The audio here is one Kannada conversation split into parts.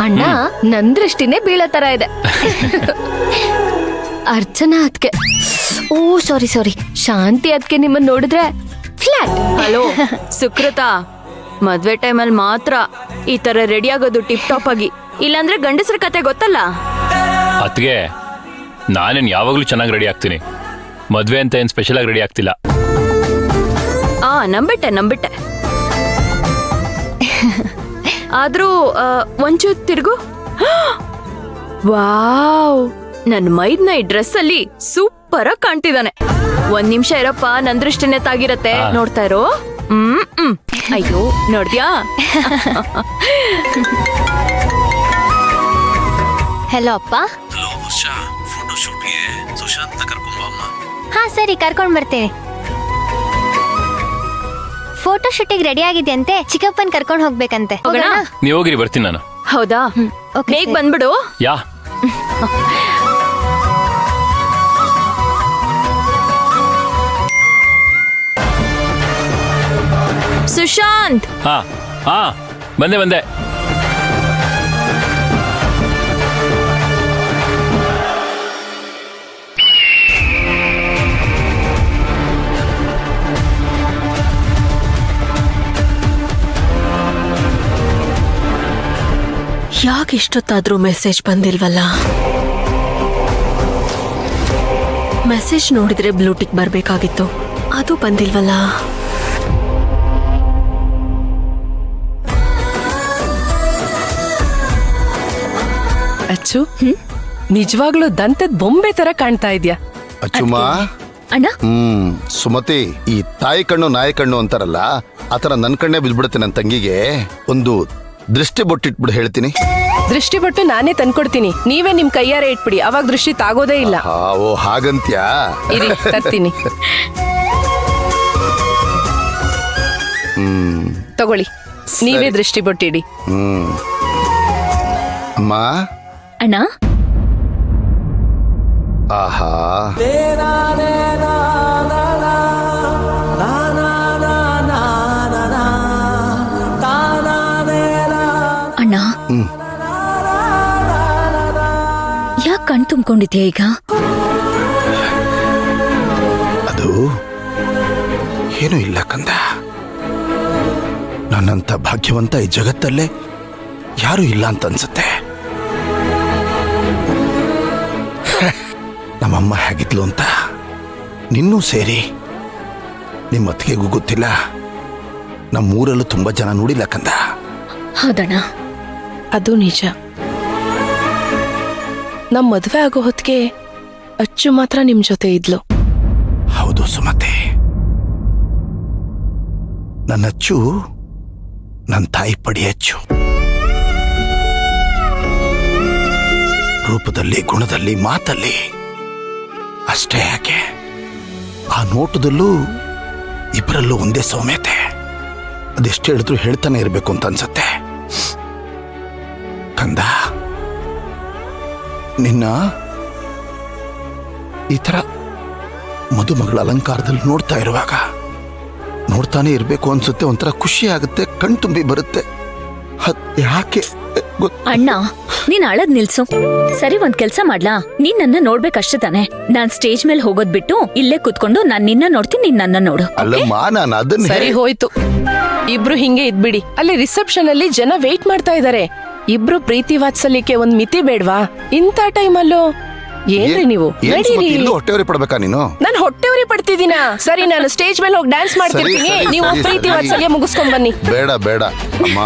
ಅಣ್ಣ ನನ್ ದೃಷ್ಟಿನೇ ಬೀಳೋ ತರ ಇದೆ. ಅರ್ಚನಾ ಅದ್ಕೆ, ಓ ಸಾರಿ ಶಾಂತಿ ಅದ್ಕೆ ನಿಮ್ಮನ್ನ ನೋಡಿದ್ರೆ ಫ್ಲಾಟ್. ಹಲೋ ಸುಕೃತ, ಮದ್ವೆ ಟೈಮಲ್ಲಿ ಮಾತ್ರ ಈ ತರ ರೆಡಿ ಆಗೋದು ಟಿಪ್ ಟಾಪ್ ಆಗಿ, ಇಲ್ಲಾಂದ್ರೆ ಗಂಡಸ್ರ ಕತೆ ಗೊತ್ತಲ್ಲ. ಅತ್ಗೆ ನಾನೇನ್ ಯಾವಾಗ್ಲೂ ಚೆನ್ನಾಗಿ ರೆಡಿ ಆಗ್ತೀನಿ, ಮದ್ವೆ ಅಂತ ಏನ್ ಸ್ಪೆಷಲ್ ಆಗಿ ರೆಡಿ ಆಗ್ತಿಲ್ಲ. ನಂಬಿಟ್ಟೆ ಆದ್ರೂ ಒಂಚೂರು ತಿರುಗು. ವಾವ್, ನನ್ ಮೈದ್ನ ಈ ಡ್ರೆಸ್ ಅಲ್ಲಿ ಸೂಪರ್ ಆಗಿ ಕಾಣ್ತಿದ್ದಾನೆ. ಒಂದ್ ನಿಮಿಷ ಇರಪ್ಪ, ನನ್ ದೃಷ್ಟಿನೇ ತಾಗಿರತ್ತೆ, ನೋಡ್ತಾ ಇರೋ. ಅಯ್ಯೋ ನೋಡ್ದ್ಯಾ? ಹಲೋ ಅಪ್ಪ. ಹಲೋ ವರ್ಷಾ, ಫೋಟೋ ಶೂಟ್ಗೆ ಸುಶಾಂತ್ ಕರ್ಕೊಂಡ್ ಬಾ ಅಮ್ಮ. ಹಾ ಸರಿ, ಕರ್ಕೊಂಡ್ ಬರ್ತೇನೆ. ಫೋಟೋ ಶೂಟಿಗೆ ರೆಡಿ ಆಗಿದೆಯಂತೆ, ಚಿಕ್ಕಪ್ಪನ್ ಕರ್ಕೊಂಡ್ ಹೋಗ್ಬೇಕಂತೆ. ಹೋಗೋಣ? ನೀವ್ ಹೋಗಿರಿ, ಬರ್ತೀನಿ ನಾನು. ಹೌದಾ, ಬೇಗ ಬಂದ್ಬಿಡು. ಯಾ ಸುಶಾಂತ್, ಹಾ ಬಂದೆ. ಯಾಕೆ ಇಷ್ಟೊತ್ತಾದ್ರೂ ಮೆಸೇಜ್ ಬಂದಿಲ್ವಲ್ಲ? ಮೆಸೇಜ್ ನೋಡಿದ್ರೆ ಬ್ಲೂಟಿಕ್ ಬರ್ಬೇಕಾಗಿತ್ತು, ಅದು ಬಂದಿಲ್ವಲ್ಲ? ಅಚ್ಚು, ನಿಜವಾಗ್ಲೂ ದಂತದ ಬೊಂಬೆ ತರ ಕಾಣ್ತಾ ಇದ್ಯಾ. ಅಚ್ಚುಮ್ಮ. ಅಣ್ಣ. ಸುಮತಿ, ಈ ತಾಯಿ ಕಣ್ಣು ನಾಯಿ ಕಣ್ಣು ಅಂತಾರಲ್ಲ, ಆತರ ನನ್ ಕಣ್ಣೇ ಬಿದ್ಬಿಡುತ್ತೆ. ನನ್ನ ತಂಗಿಗೆ ಒಂದು ದೃಷ್ಟಿ ಬೊಟ್ಟಿಟ್ಬಿಡು ಹೇಳ್ತೀನಿ. ದೃಷ್ಟಿ ಬೊಟ್ಟು ನಾನೇ ತಂದ್ಕೊಡ್ತೀನಿ, ನೀವೇ ನಿಮ್ ಕೈಯಾರೆ ಇಟ್ಬಿಡಿ, ಅವಾಗ ದೃಷ್ಟಿ ತಾಗೋದೇ ಇಲ್ಲ. ಓ ಹಾಗಂತ್ಯಾ? ಇರಿ ತರ್ತೀನಿ. ತಗೊಳ್ಳಿ, ನೀವೇ ದೃಷ್ಟಿ ಬೊಟ್ಟಿಡಿ. ಅಮ್ಮ. ಅಣ್ಣ. ಆಹಾ, ಅಣ್ಣ, ಯಾಕೆ ಕಣ್ ತುಂಬಿಕೊಂಡಿದ್ಯಾ ಈಗ? ಅದು ಏನೂ ಇಲ್ಲ ಕಂದ. ನನ್ನಂತ ಭಾಗ್ಯವಂತ ಈ ಜಗತ್ತಲ್ಲೇ ಯಾರು ಇಲ್ಲ ಅಂತ ಅನ್ಸುತ್ತೆ. ನಮ್ಮಮ್ಮ ಹೇಗಿದ್ಲು ಅಂತ ನಿನ್ನೂ ಸೇರಿ ನಿಮ್ಮ ಅತ್ತಿಗೆಗೂ ಗೊತ್ತಿಲ್ಲ, ನಮ್ಮೂರಲ್ಲೂ ತುಂಬಾ ಜನ ನೋಡಿಲ್ಲ ಕಂದ. ಹೌದಣ್ಣ, ಅದು ನಿಜ. ನಮ್ ಮದ್ವೆ ಆಗೋ ಹೊತ್ತಿಗೆ ಅಚ್ಚು ಮಾತ್ರ ನಿಮ್ ಜೊತೆ ಇದ್ಲು. ಹೌದು ಸುಮತಿ, ನನ್ನಚ್ಚು ನನ್ನ ತಾಯಿ ಪಡಿಯಚ್ಚು. ರೂಪದಲ್ಲಿ, ಗುಣದಲ್ಲಿ, ಮಾತಲ್ಲಿ ಅಷ್ಟೇ ಯಾಕೆ, ಆ ನೋಟದಲ್ಲೂ ಇಬ್ಬರಲ್ಲೂ ಒಂದೇ ಸೌಮ್ಯತೆ. ಅದೆಷ್ಟು ಹೇಳಿದ್ರು ಹೇಳ್ತಾನೆ ಇರಬೇಕು ಅಂತ ಅನ್ಸತ್ತೆ. ಕಂದ, ನಿನ್ನ ಈ ತರ ಮದುಮಗಳ ಅಲಂಕಾರದಲ್ಲಿ ನೋಡ್ತಾ ಇರುವಾಗ ನೋಡ್ತಾನೆ ಇರಬೇಕು ಅನ್ಸುತ್ತೆ. ಒಂಥರ ಖುಷಿ ಆಗುತ್ತೆ, ಕಣ್ತುಂಬಿ ಬರುತ್ತೆ. ಯಾಕೆ ಅಣ್ಣ, ನೀನ್ ಅಳದ್ ನಿಲ್ಸು. ಸರಿ, ಒಂದ್ ಕೆಲ್ಸ ಮಾಡ್ಲಾ? ನೀನ್ ನನ್ನ ನೋಡ್ಬೇಕಷ್ಟೇ ತಾನೆ. ನಾನ್ ಸ್ಟೇಜ್ ಮೇಲೆ ಹೋಗೋದ್ ಬಿಟ್ಟು ಇಲ್ಲೇ ಕುತ್ಕೊಂಡು ನಾನ್ ನಿನ್ನ ನೋಡ್ತೀನಿ, ನೀನ್ ನನ್ನ ನೋಡು. ಅಲ್ಲಮ್ಮ, ನಾನು ಅದನ್ನ ಸರಿ ಹೋಯ್ತು, ಇಬ್ರು ಹಿಂಗೆ ಇದ್ಬಿಡಿ. ಅಲ್ಲಿ ರಿಸೆಪ್ಷನ್ ಅಲ್ಲಿ ಜನ ವೇಟ್ ಮಾಡ್ತಾ ಇದಾರೆ. ಇಬ್ರು ಪ್ರೀತಿ ವಾತ್ಸಲ್ಯಕ್ಕೆ ಒಂದ್ ಮಿತಿ ಬೇಡ್ವಾ? ಇಂಥ ಟೈಮಲ್ಲೂ ಏನ್ರಿ ನೀವು? ನಡೀರಿ. ಹೊಟ್ಟೆವರಿ ಪಡ್ಬೇಕಾ ನೀನು? ನಾನು ಹೊಟ್ಟೆವರಿ ಪಡ್ತಿದ್ದೀನ? ಸರಿ, ನಾನು ಸ್ಟೇಜ್ ಮೇಲೆ ಹೋಗಿ ಡ್ಯಾನ್ಸ್ ಮಾಡ್ತಿರ್ತೀನಿ, ನೀವು ಪ್ರೀತಿ ವಾತ್ಸಲ್ಯ ಮುಗಿಸ್ಕೊಂಡ್ ಬನ್ನಿ. ಬೇಡ ಅಮ್ಮ,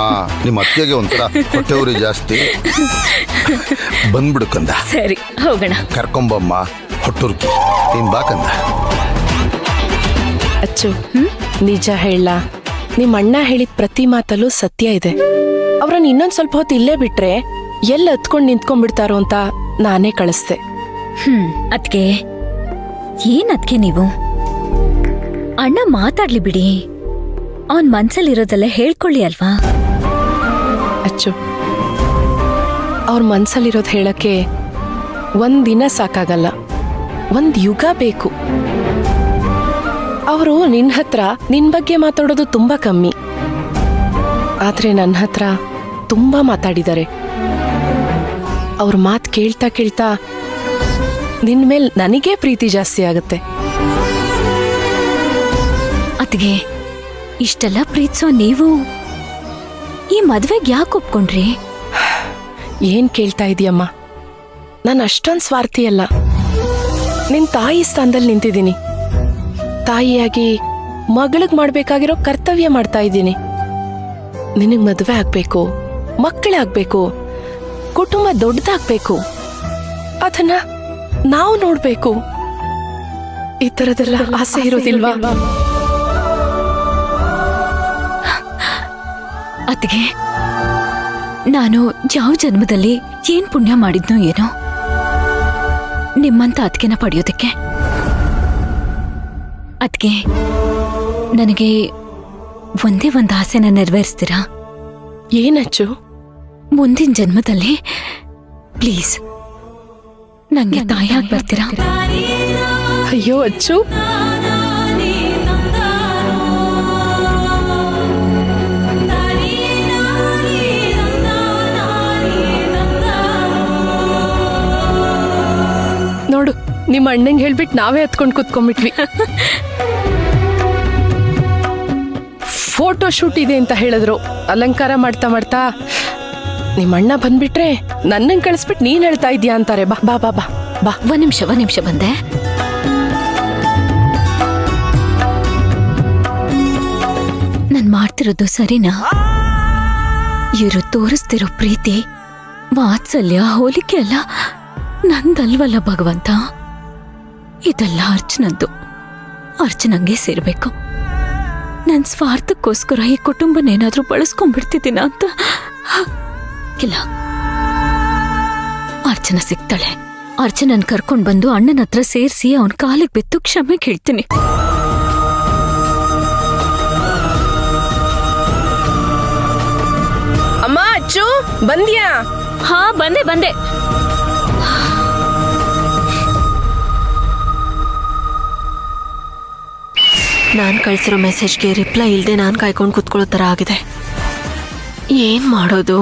ನಿಮ್ಮ ಅತ್ತಿಗೆಗೆ ಒಂಥರ ಹೊಟ್ಟೆವರಿ ಜಾಸ್ತಿ. ಬಂದ್ಬಿಡು ಕಂದ. ಸರಿ, ಹೋಗೋಣ. ಕರ್ಕೊಂಬಮ್ಮ ಹೊಟ್ಟುರ್ಕಿ. ನೀನ್ ಬಾ ಕಂದ. ಅಚ್ಚು, ನಿಜ ಹೇಳ, ನಿಮ್ ಅಣ್ಣ ಹೇಳಿದ ಪ್ರತಿ ಮಾತಲ್ಲೂ ಸತ್ಯ ಇದೆ. ಅವ್ರನ್ನ ಇನ್ನೊಂದ್ ಸ್ವಲ್ಪ ಹೊತ್ತು ಇಲ್ಲೇ ಬಿಟ್ರೆ ಎಲ್ಲ ಹತ್ಕೊಂಡ್ ನಿಂತ್ಕೊಂಡ್ಬಿಡ್ತಾರೋ ಅಂತ ನಾನೇ ಕಳಿಸ್ದೆ. ಅದ್ಕೆ ಏನ್ ಅದ್ಕೆ ನೀವು? ಅಣ್ಣ ಮಾತಾಡ್ಲಿ ಬಿಡಿ, ಅವನ್ ಮನ್ಸಲ್ಲಿರೋದೆಲ್ಲ ಹೇಳ್ಕೊಳ್ಳಿ ಅಲ್ವಾ? ಅಚ್ಚು, ಅವ್ರ ಮನ್ಸಲ್ಲಿರೋದ್ ಹೇಳಕ್ಕೆ ಒಂದಿನ ಸಾಕಾಗಲ್ಲ, ಒಂದ್ ಯುಗ ಬೇಕು. ಅವರು ನಿನ್ ಹತ್ರ ನಿನ್ ಬಗ್ಗೆ ಮಾತಾಡೋದು ತುಂಬಾ ಕಮ್ಮಿ, ಆದ್ರೆ ನನ್ನ ಹತ್ರ ತುಂಬಾ ಮಾತಾಡಿದ್ದಾರೆ. ಅವ್ರ ಮಾತು ಕೇಳ್ತಾ ಕೇಳ್ತಾ ನಿನ್ ಮೇಲ್ ನನಗೇ ಪ್ರೀತಿ ಜಾಸ್ತಿ ಆಗುತ್ತೆ. ಅತ್ಗೆ ಇಷ್ಟೆಲ್ಲ ಪ್ರೀತಿಸೋ ನೀವು ಈ ಮದ್ವೆಗೆ ಯಾಕೆ ಒಪ್ಕೊಂಡ್ರಿ? ಏನ್ ಕೇಳ್ತಾ ಇದೀಯಮ್ಮ? ನಾನು ಅಷ್ಟೊಂದು ಸ್ವಾರ್ಥಿ ಅಲ್ಲ. ನಿನ್ ತಾಯಿ ಸ್ಥಾನದಲ್ಲಿ ನಿಂತಿದ್ದೀನಿ. ತಾಯಿಯಾಗಿ ಮಗಳಿಗ್ ಮಾಡ್ಬೇಕಾಗಿರೋ ಕರ್ತವ್ಯ ಮಾಡ್ತಾ ಇದ್ದೀನಿ. ನಿನಗ್ ಮದುವೆ ಆಗ್ಬೇಕು, ಮಕ್ಕಳಾಗ್ಬೇಕು, ಕುಟುಂಬ ದೊಡ್ಡದಾಗ್ಬೇಕು, ಅದನ್ನ ನಾವು ನೋಡ್ಬೇಕು. ಈ ತರದೆಲ್ಲ ಆಸೆ ಇರೋದಿಲ್ವಾ? ಅತ್ಗೆ ನಾನು ಯಾವ ಜನ್ಮದಲ್ಲಿ ಏನ್ ಪುಣ್ಯ ಮಾಡಿದ್ನೋ ಏನೋ ನಿಮ್ಮಂತ ಅತ್ಗೆನ ಪಡೆಯೋದಕ್ಕೆ. ಅತ್ಗೆ ನನಗೆ ಒಂದೇ ಒಂದು ಆಸೆನ ನೆರವೇರಿಸ್ತೀರಾ? ಏನಚ್ಚು? ಮುಂದಿನ ಜನ್ಮದಲ್ಲಿ ಪ್ಲೀಸ್ ನಂಗೆ ತಾಯಿಯಾಗಿ ಬರ್ತೀರಾ? ಅಯ್ಯೋ ಅಚ್ಚು, ನೋಡು, ನಿಮ್ಮ ಅಣ್ಣಂಗೆ ಹೇಳ್ಬಿಟ್ಟು ನಾವೇ ಹತ್ಕೊಂಡು ಕೂತ್ಕೊಂಡ್ಬಿಟ್ವಿ. ಫೋಟೋ ಶೂಟ್ ಇದೆ ಅಂತ ಹೇಳಿದ್ರು. ಅಲಂಕಾರ ಮಾಡ್ತಾ ಮಾಡ್ತಾ ನಿಮ್ಮ ಅಣ್ಣ ಬಂದ್ಬಿಟ್ರೆ ನನ್ನಂಗೆ ಕಳಿಸ್ಬಿಟ್ಟು ನೀನ್ ಹೇಳ್ತಾ ಇದ್ಯಾ ಅಂತಾರೆ. ಬಾ ಬಾ ಬಾ ಬಾ ಬಾ. ಒಂದ್ ನಿಮಿಷ ಬಂದೆ. ನಾನ್ ಮಾಡ್ತಿರೋದು ಸರಿನಾ? ಇವರು ತೋರಿಸ್ತಿರೋ ಪ್ರೀತಿ, ವಾತ್ಸಲ್ಯ, ಹೋಲಿಕೆ ಎಲ್ಲ ನಂದಲ್ವಲ್ಲ ಭಗವಂತ. ಇದೆಲ್ಲ ಅರ್ಚನದ್ದು. ಅರ್ಚನಂಗೆ ಸೇರ್ಬೇಕು. ನನ್ ಸ್ವಾರ್ಥಕ್ಕೋಸ್ಕರ ಈ ಕುಟುಂಬನೇನಾದ್ರೂ ಬಳಸ್ಕೊಂಡ್ಬಿಡ್ತಿದ್ದೀನ ಅಂತ ಇಲ್ಲ. ಅರ್ಚನ ಸಿಗ್ತಾಳೆ. ಅರ್ಚನನ್ ಕರ್ಕೊಂಡ್ ಬಂದು ಅಣ್ಣನ ಹತ್ರ ಸೇರಿಸಿ ಅವನ್ ಕಾಲಿಗೆ ಬಿತ್ತು ಕ್ಷಮೆ ಕೇಳ್ತೀನಿ. ಅಮ್ಮ, ಅಚ್ಚು ಬಂದ್ಯಾ? ಹಾ, ಬಂದೆ. ನಾನ್ ಕಳ್ಸಿರೋ ಮೆಸೇಜ್ಗೆ ರಿಪ್ಲೈ ಇಲ್ದೆ ನಾನ್ ಕಾಯ್ಕೊಂಡು ಕೂತ್ಕೊಳ್ಳೋ ತರ ಆಗಿದೆ. ಏನ್ ಮಾಡೋದು?